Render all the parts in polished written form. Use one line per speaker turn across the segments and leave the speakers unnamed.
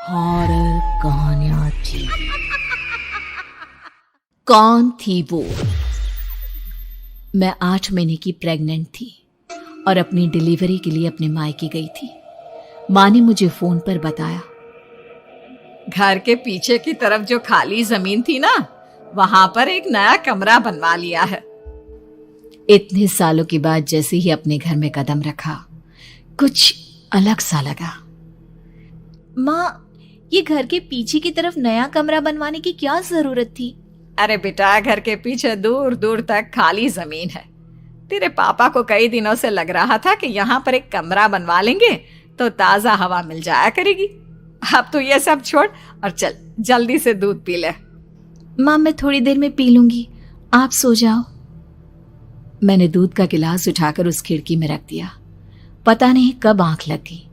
Horror कहानियां थी। कौन थी वो? मैं 8 महीने की प्रेग्नेंट थी और अपनी डिलीवरी के लिए अपने मायके गई थी। माँ ने मुझे फोन पर बताया,
घर के पीछे की तरफ जो खाली जमीन थी ना, वहां पर एक नया कमरा बनवा लिया है।
इतने सालों के बाद जैसे ही अपने घर में कदम रखा, कुछ अलग सा लगा।
माँ, ये घर के पीछे की तरफ नया कमरा बनवाने की क्या जरूरत थी?
अरे बेटा, घर के पीछे दूर दूर तक खाली जमीन है। तेरे पापा को कई दिनों से लग रहा था कि यहाँ पर एक कमरा बनवा लेंगे तो ताजा हवा मिल जाया करेगी। अब तो ये सब छोड़ और चल जल्दी से दूध पी ले।
माँ, मैं थोड़ी देर में पी लूंगी, आप सो जाओ।
मैंने दूध का गिलास उठाकर उस खिड़की में रख दिया। पता नहीं कब आंख लग गई।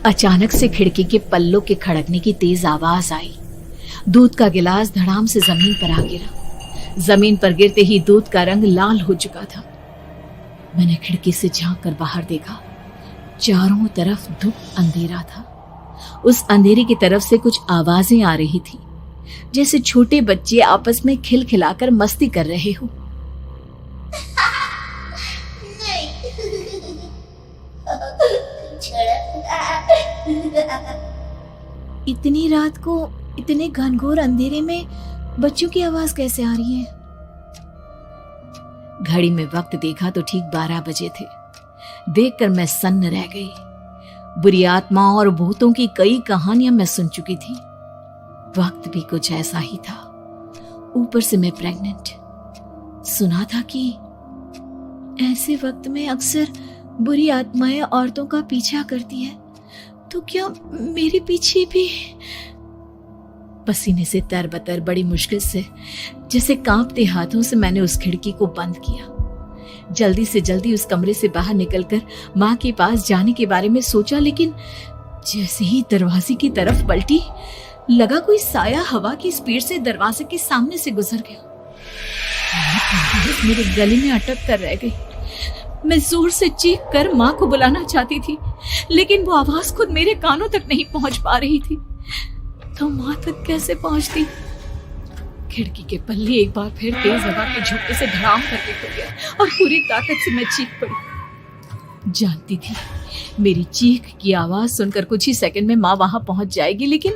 अचानक से खिड़की के पल्लों के खड़कने की तेज आवाज आई। दूध का गिलास धड़ाम से जमीन पर आ गिरा। जमीन पर गिरते ही दूध का रंग लाल हो चुका था। मैंने खिड़की से झांक कर बाहर देखा। चारों तरफ धुप अंधेरा था। उस अंधेरे की तरफ से कुछ आवाजें आ रही थी, जैसे छोटे बच्चे आपस में खिलखिलाकर मस्ती कर रहे हो।
इतनी रात को इतने घनघोर अंधेरे में बच्चों की आवाज कैसे आ रही है?
घड़ी में वक्त देखा तो ठीक 12 बजे थे। देखकर मैं सन्न रह गई। बुरी आत्माओं और भूतों की कई कहानियां मैं सुन चुकी थी। वक्त भी कुछ ऐसा ही था। ऊपर से मैं प्रेग्नेंट। सुना था कि
ऐसे वक्त में अक्सर बुरी आत्माएं औरतों का पीछा करती है, तो क्या मेरे पीछे भी?
पसीने से तरबतर बड़ी मुश्किल से, जैसे कांपते हाथों से मैंने उस खिड़की को बंद किया। जल्दी से जल्दी उस कमरे से बाहर निकलकर माँ के पास जाने के बारे में सोचा, लेकिन जैसे ही दरवाजे की तरफ पलटी, लगा कोई साया हवा की स्पीड से दरवाजे के सामने से गुजर गया। मेरे गले में अटक कर रह गई। मैं जोर से चीख कर माँ को बुलाना चाहती थी, लेकिन वो आवाज खुद मेरे कानों तक नहीं पहुंच पा रही थी। तो माँ तक कैसे पहुंचती? खिड़की के पल्ले एक बार फिर तेज हवा के झोंके से धड़ाम करके खुल गया और पूरी ताकत से मैं चीख पड़ी। जानती थी मेरी चीख की आवाज सुनकर कुछ ही सेकंड में माँ वहां पहुंच जाएगी, लेकिन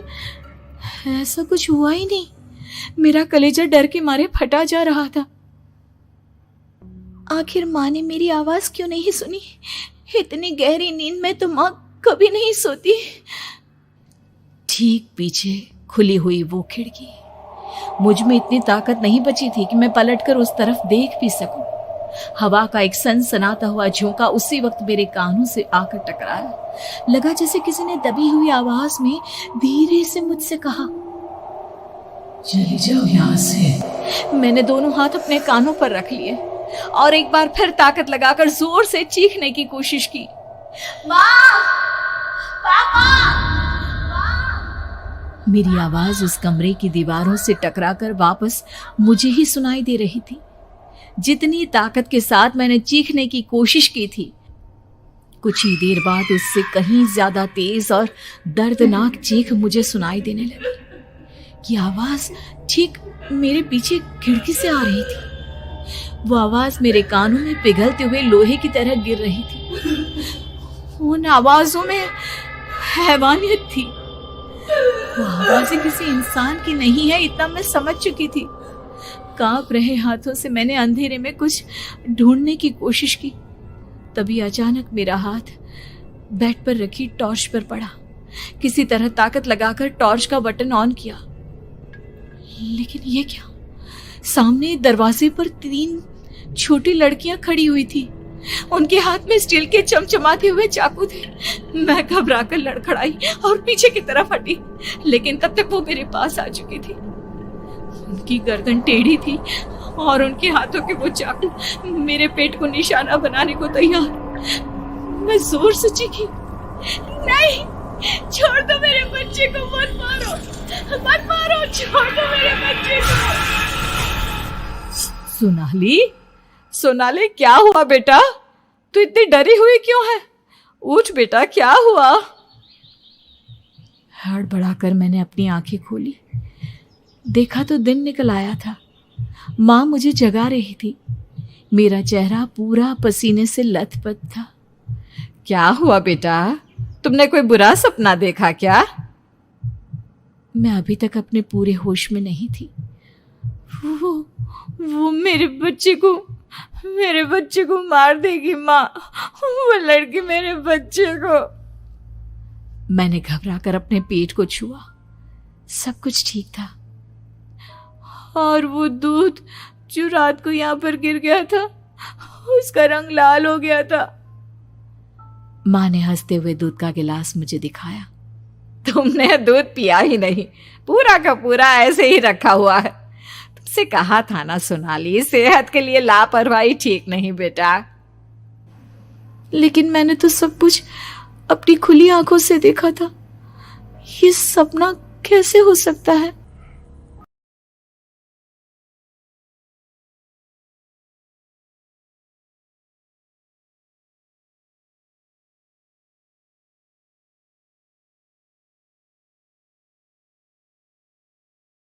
ऐसा कुछ हुआ ही नहीं। मेरा कलेजा डर के मारे फटा जा रहा था।
आखिर माँ ने मेरी आवाज क्यों नहीं सुनी? इतनी गहरी नींद में तो माँ कभी नहीं सोती।
ठीक पीछे खुली हुई वो खिड़की। मुझ में इतनी ताकत नहीं बची थी कि मैं पलटकर उस तरफ देख भी सकूं। हवा का एक सनसनाता हुआ झोंका उसी वक्त मेरे कानों से आकर टकराया। लगा जैसे किसी ने दबी हुई आवाज में धीरे से मुझसे कहा, चली जाओ यहाँ से। मैंने दोनों हाथ अपने कानों पर रख लिए और एक बार फिर ताकत लगाकर जोर से चीखने की कोशिश की।
माँ! पापा!
मेरी आवाज उस कमरे की दीवारों से टकराकर वापस मुझे ही सुनाई दे रही थी। जितनी ताकत के साथ मैंने चीखने की कोशिश की थी, कुछ ही देर बाद उससे कहीं ज्यादा तेज और दर्दनाक चीख मुझे सुनाई देने लगी। कि आवाज ठीक मेरे पीछे खिड़की से आ रही थी। वो आवाज मेरे कानों में पिघलते हुए लोहे की तरह गिर रही थी। उन आवाजों में हैवानियत थी। वो आवाजें किसी इंसान की नहीं है, इतना मैं समझ चुकी थी। कांप रहे हाथों से मैंने अंधेरे में कुछ ढूंढने की कोशिश की। तभी अचानक मेरा हाथ बेड पर रखी टॉर्च पर पड़ा। किसी तरह ताकत लगाकर टॉर्च का बटन ऑन किया, लेकिन ये क्या? सामने दरवाजे पर 3 छोटी लड़कियां खड़ी हुई थी। उनके हाथ में स्टील के चमचमाते हुए चाकू थे। मैं घबराकर लड़खड़ाई और पीछे की तरफ हटी, लेकिन तब तक वो मेरे पास आ चुकी थी। उनकी गर्दन टेढ़ी थी और उनके हाथों के वो चाकू मेरे पेट को निशाना बनाने को तैयार। मैं जोर से चीखी, नहीं, छोड़ दो मेरे बच्चे को, मत मारो, मत मारो, छोड़ दो मेरे बच्चे को।
सोनाली, क्या हुआ बेटा? तू इतनी डरी हुई क्यों है? उठ बेटा, क्या हुआ?
हड़बड़ाकर मैंने अपनी आंखें खोली। देखा तो दिन निकल आया था। माँ मुझे जगा रही थी। मेरा चेहरा पूरा पसीने से लथपथ था।
क्या हुआ बेटा, तुमने कोई बुरा सपना देखा क्या?
मैं अभी तक अपने पूरे होश में नहीं थी।
वो मेरे बच्चे को मार देगी माँ। वो लड़की मेरे बच्चे को।
मैंने घबराकर अपने पेट को छुआ। सब कुछ ठीक था।
और वो दूध जो रात को यहाँ पर गिर गया था, उसका रंग लाल हो गया था।
माँ ने हंसते हुए दूध का गिलास मुझे दिखाया।
तुमने दूध पिया ही नहीं, पूरा का पूरा ऐसे ही रखा हुआ है। तुमसे कहा था ना सोनाली, सेहत के लिए लापरवाही ठीक नहीं बेटा।
लेकिन मैंने तो सब कुछ अपनी खुली आंखों से देखा था। ये सपना कैसे हो सकता है?